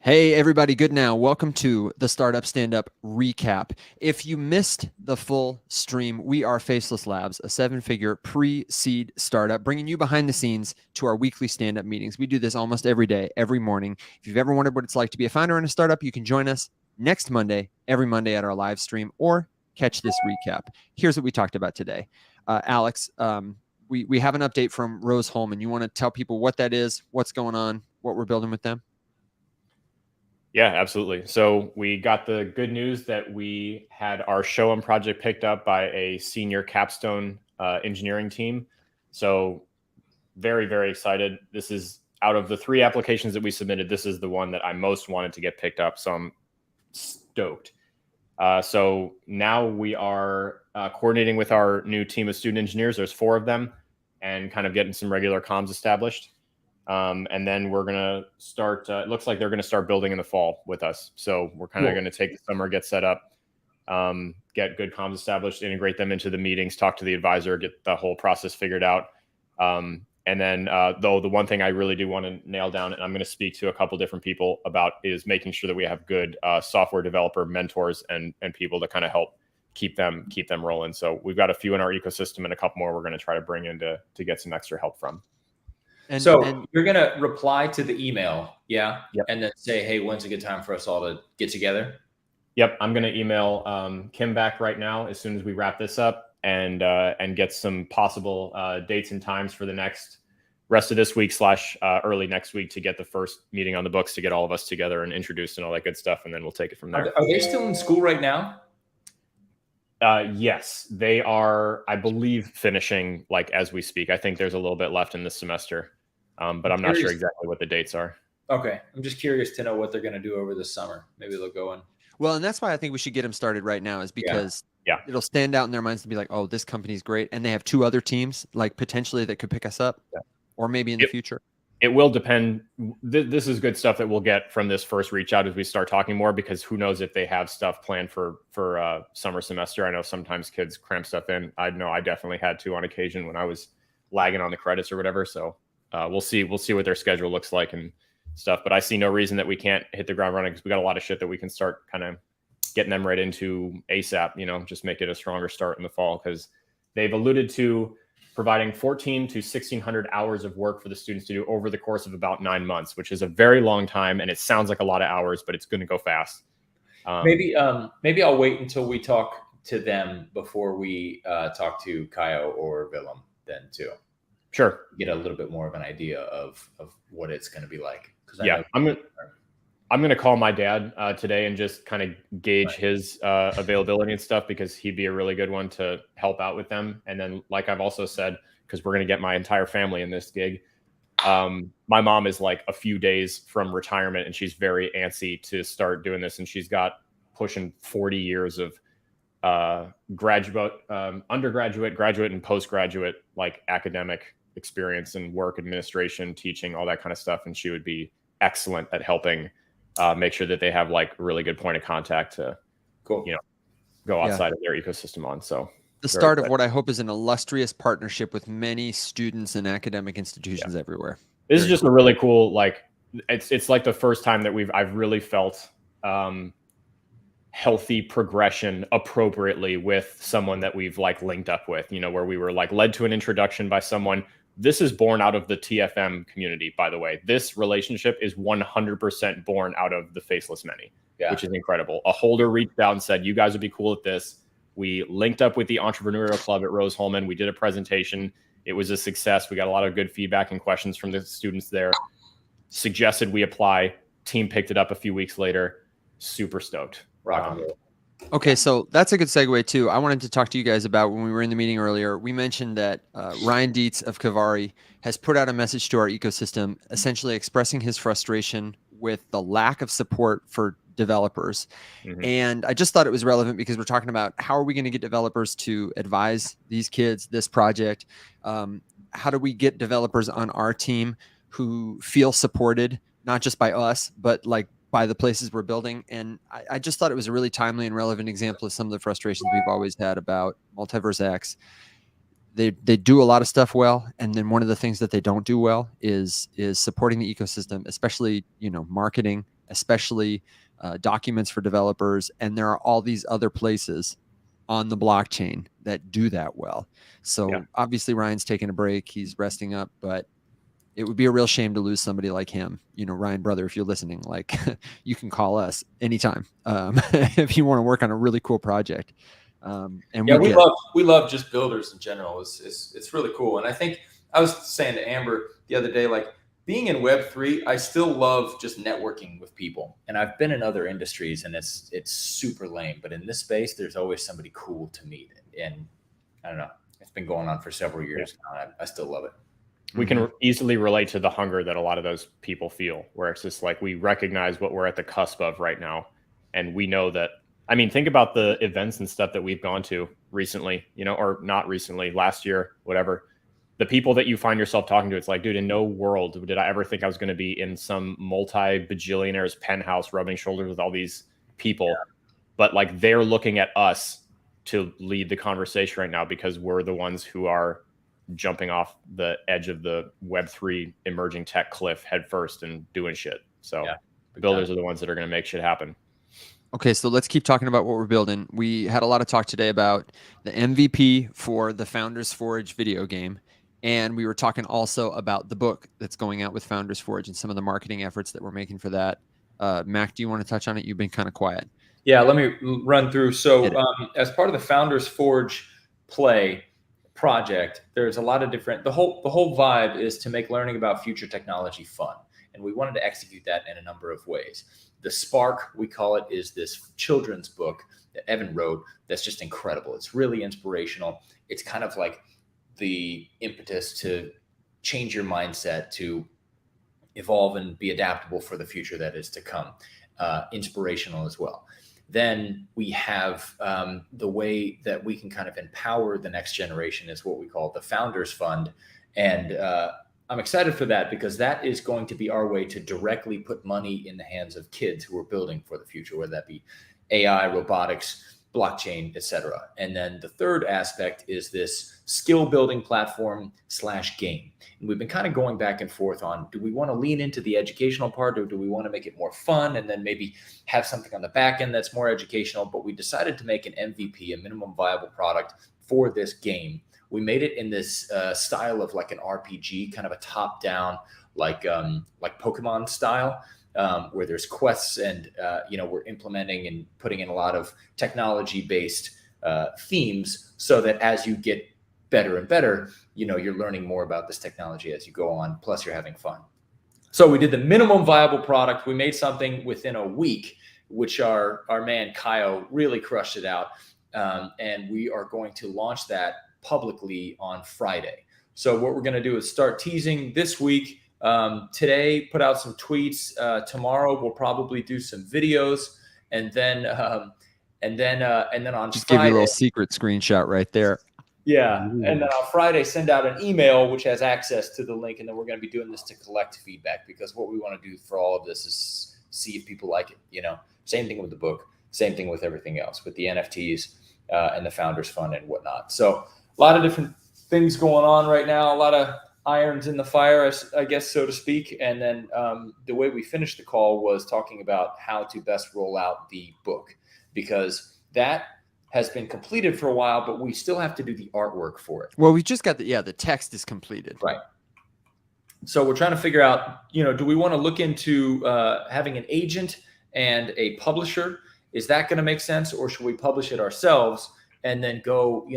Hey, everybody, good now. Welcome to the Startup Stand-Up Recap. If you missed the full stream, we are Faceless Labs, a seven-figure pre-seed startup, bringing you behind the scenes to our weekly stand-up meetings. We do this almost every day, every morning. If you've ever wondered what it's like to be a founder in a startup, you can join us next Monday, every Monday at our live stream, or catch this recap. Here's what we talked about today. Alex, we have an update from Rose Holman. You want to tell people what that is, what's going on, what we're building with them? Yeah, absolutely. So we got the good news that we had our Shoup project picked up by a senior capstone engineering team. So very, very excited. This is out of the 3 applications that we submitted, this is the one that I most wanted to get picked up. So I'm stoked. So now we are coordinating with our new team of student engineers. There's 4 of them, and kind of getting some regular comms established. And then we're going to start, it looks like they're going to start building in the fall with us. So we're kind of going to take the summer, get set up, get good comms established, integrate them into the meetings, talk to the advisor, get the whole process figured out. And then, though, the one thing I really do want to nail down, and I'm going to speak to a couple different people about, is making sure that we have good software developer mentors and people to kind of help keep them rolling. So we've got a few in our ecosystem and a couple more we're going to try to bring in to get some extra help from. And you're going to reply to the email, yeah? Yep. And then say, hey, when's a good time for us all to get together? Yep, I'm going to email Kim back right now as soon as we wrap this up, and get some possible dates and times for the next rest of this week / early next week to get the first meeting on the books, to get all of us together and introduced and all that good stuff, and then we'll take it from there. Are they still in school right now? Yes, they are, I believe, finishing like as we speak. I think there's a little bit left in this semester. But I'm not sure exactly what the dates are. Okay. I'm just curious to know what they're going to do over the summer. Maybe they'll go in. Well, and that's why I think we should get them started right now, is because it'll stand out in their minds to be like, oh, this company's great. And they have 2 other teams, like potentially, that could pick us up, or maybe in the future. It will depend. This is good stuff that we'll get from this first reach out as we start talking more, because who knows if they have stuff planned for summer semester. I know sometimes kids cram stuff in. I know I definitely had to on occasion when I was lagging on the credits or whatever. So we'll see what their schedule looks like and stuff. But I see no reason that we can't hit the ground running, because we got a lot of shit that we can start kind of getting them right into ASAP, just make it a stronger start in the fall, because they've alluded to providing 1,400 to 1,600 hours of work for the students to do over the course of about 9 months, which is a very long time. And it sounds like a lot of hours, but it's going to go fast. Maybe I'll wait until we talk to them before we talk to Kaio or Willem then too. Sure. Get a little bit more of an idea of what it's going to be like. Yeah, I'm going to call my dad today and just kind of gauge his availability and stuff, because he'd be a really good one to help out with them. And then, like I've also said, because we're going to get my entire family in this gig, my mom is like a few days from retirement, and she's very antsy to start doing this. And she's got pushing 40 years of undergraduate, graduate, and postgraduate like academic experience and work, administration, teaching, all that kind of stuff. And she would be excellent at helping make sure that they have like a really good point of contact to go outside of their ecosystem on. So the start of what I hope is an illustrious partnership with many students and academic institutions everywhere. This is just a really cool, like, it's like the first time that I've really felt healthy progression appropriately with someone that we've like linked up with, where we were like led to an introduction by someone. This is born out of the TFM community, by the way. This relationship is 100% born out of the Faceless Many, which is incredible. A holder reached out and said, you guys would be cool at this. We linked up with the entrepreneurial club at Rose Holman. We did a presentation. It was a success. We got a lot of good feedback and questions from the students there. Suggested we apply. Team picked it up a few weeks later. Super stoked. Okay, so that's a good segue too. I wanted to talk to you guys about, when we were in the meeting earlier, we mentioned that Ryan Dietz of Kavari has put out a message to our ecosystem, essentially expressing his frustration with the lack of support for developers. And I just thought it was relevant, because we're talking about how are we going to get developers to advise these kids, this project? How do we get developers on our team who feel supported, not just by us, but like by the places we're building? And I just thought it was a really timely and relevant example of some of the frustrations we've always had about Multiverse X. They do a lot of stuff well, and then one of the things that they don't do well is supporting the ecosystem, especially marketing, especially documents for developers. And there are all these other places on the blockchain that do that well. So obviously Ryan's taking a break. He's resting up, but it would be a real shame to lose somebody like him. You know, Ryan, brother, if you're listening, like you can call us anytime if you want to work on a really cool project. And we love just builders in general. It's really cool. And I think I was saying to Amber the other day, like being in Web3, I still love just networking with people. And I've been in other industries and it's super lame, but in this space, there's always somebody cool to meet. And I don't know, it's been going on for several years now. I still love it. We can easily relate to the hunger that a lot of those people feel, where it's just like we recognize what we're at the cusp of right now. And we know that, I mean, think about the events and stuff that we've gone to recently, you know, or not recently, last year, whatever. The people that you find yourself talking to, it's like, dude, in no world did I ever think I was going to be in some multi-bajillionaire's penthouse rubbing shoulders with all these people. Yeah. But like they're looking at us to lead the conversation right now because we're the ones who are jumping off the edge of the Web3 emerging tech cliff head first and doing shit. So builders are the ones that are going to make shit happen. Okay, so let's keep talking about what we're building. We had a lot of talk today about the MVP for the Founders Forge video game. And we were talking also about the book that's going out with Founders Forge and some of the marketing efforts that we're making for that. Mack, do you want to touch on it? You've been kind of quiet. Yeah, let me run through. So as part of the Founders Forge play project, there's a lot of different, the whole vibe is to make learning about future technology fun. And we wanted to execute that in a number of ways. The Spark, we call it, is this children's book that Evan wrote that's just incredible. It's really inspirational. It's kind of like the impetus to change your mindset, to evolve and be adaptable for the future that is to come. Inspirational as well. Then we have the way that we can kind of empower the next generation is what we call the Founders Fund. And I'm excited for that because that is going to be our way to directly put money in the hands of kids who are building for the future, whether that be AI, robotics, blockchain, etc. And then the third aspect is this skill building platform / game. And we've been kind of going back and forth on, do we want to lean into the educational part or do we want to make it more fun and then maybe have something on the back end that's more educational? But we decided to make an MVP, a minimum viable product for this game. We made it in this style of like an RPG, kind of a top down, like Pokemon style. Where there's quests and, we're implementing and putting in a lot of technology-based themes so that as you get better and better, you're learning more about this technology as you go on, plus you're having fun. So we did the minimum viable product. We made something within a week, which our man Kaio really crushed it out. And we are going to launch that publicly on Friday. So what we're going to do is start teasing this week. Today, put out some tweets. Tomorrow, we'll probably do some videos, and then on just Friday, give you a little secret screenshot right there. Yeah, and then on Friday, send out an email which has access to the link, and then we're going to be doing this to collect feedback because what we want to do for all of this is see if people like it. Same thing with the book, same thing with everything else, with the NFTs and the Founders Fund and whatnot. So a lot of different things going on right now. A lot of irons in the fire, I guess, so to speak. And then the way we finished the call was talking about how to best roll out the book, because that has been completed for a while, but we still have to do the artwork for it. Well, we just got the text is completed. Right. So we're trying to figure out, do we want to look into having an agent and a publisher? Is that going to make sense? Or should we publish it ourselves and then go,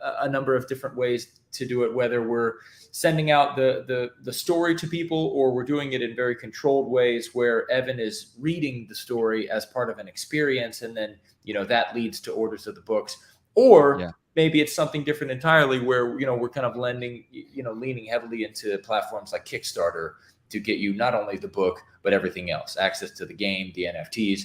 a number of different ways to do it, whether we're sending out the story to people or we're doing it in very controlled ways where Evan is reading the story as part of an experience. And then, that leads to orders of the books, or maybe it's something different entirely where, we're kind of leaning heavily into platforms like Kickstarter to get you not only the book, but everything else, access to the game, the NFTs,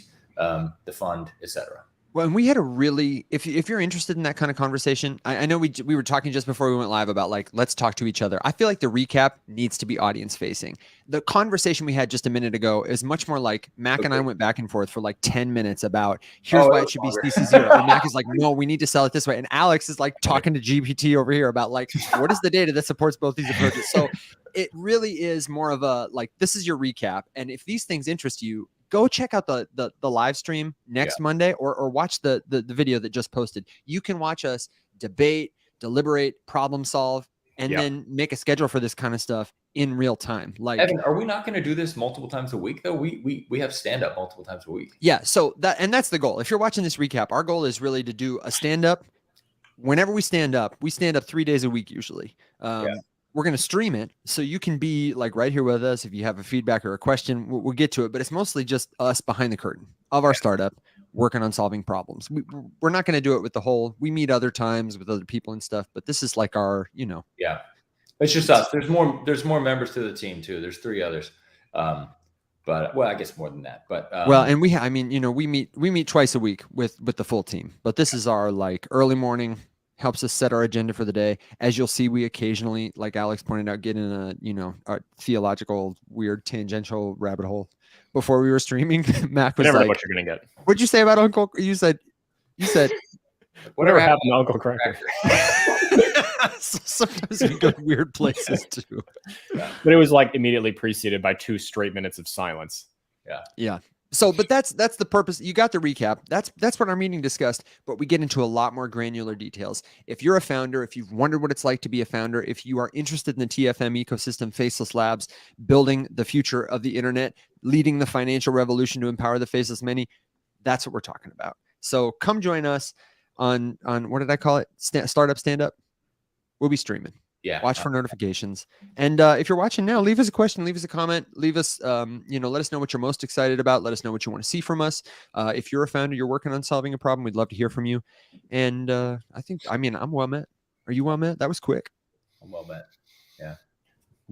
the fund, etc. Well, and we had a really, if you're interested in that kind of conversation, I know we were talking just before we went live about like, let's talk to each other. I feel like the recap needs to be audience facing. The conversation we had just a minute ago is much more like Mack and I went back and forth for like 10 minutes about here's why it should be CC0. And Mack is like, no, we need to sell it this way. And Alex is like talking to GPT over here about like, what is the data that supports both these approaches? So it really is more of a, like, this is your recap. And if these things interest you, go check out the live stream next Monday or watch the video that just posted. You can watch us debate, deliberate, problem solve, and then make a schedule for this kind of stuff in real time. Like, Evan, are we not going to do this multiple times a week though? We have stand up multiple times a week. Yeah. So that's the goal. If you're watching this recap, our goal is really to do a stand up. Whenever we stand up 3 days a week usually. We're going to stream it so you can be like right here with us. If you have a feedback or a question, we'll get to it, but it's mostly just us behind the curtain of our startup working on solving problems. We're not going to do it with the whole, we meet other times with other people and stuff, but this is like our, Yeah, it's just us. There's more members to the team too. There's 3 others. But well, I guess more than that, but and we meet twice a week with the full team, but this is our like early morning, helps us set our agenda for the day. As you'll see, we occasionally, like Alex pointed out, get in a theological, weird, tangential rabbit hole. Before we were streaming, Mack was never like, know what you're gonna get. What'd you say about Uncle? You said whatever happened to Uncle Cracker. Sometimes we go weird places too. But it was like immediately preceded by 2 straight minutes of silence. Yeah. So, but that's the purpose. You got the recap. That's what our meeting discussed, but we get into a lot more granular details. If you're a founder, if you've wondered what it's like to be a founder, if you are interested in the TFM ecosystem, Faceless Labs, building the future of the internet, leading the financial revolution to empower the faceless many, that's what we're talking about. So come join us on what did I call it? Startup Stand Up. We'll be streaming. Yeah. Watch for notifications. And if you're watching now, leave us a question, leave us a comment, leave us, let us know what you're most excited about. Let us know what you want to see from us. If you're a founder, you're working on solving a problem, we'd love to hear from you. And I'm well met. Are you well met? That was quick. I'm well met. Yeah.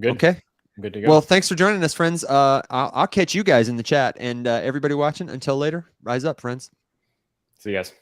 Good. Okay. Good to go. Well, thanks for joining us, friends. I'll catch you guys in the chat, and everybody watching, until later, rise up, friends. See you guys.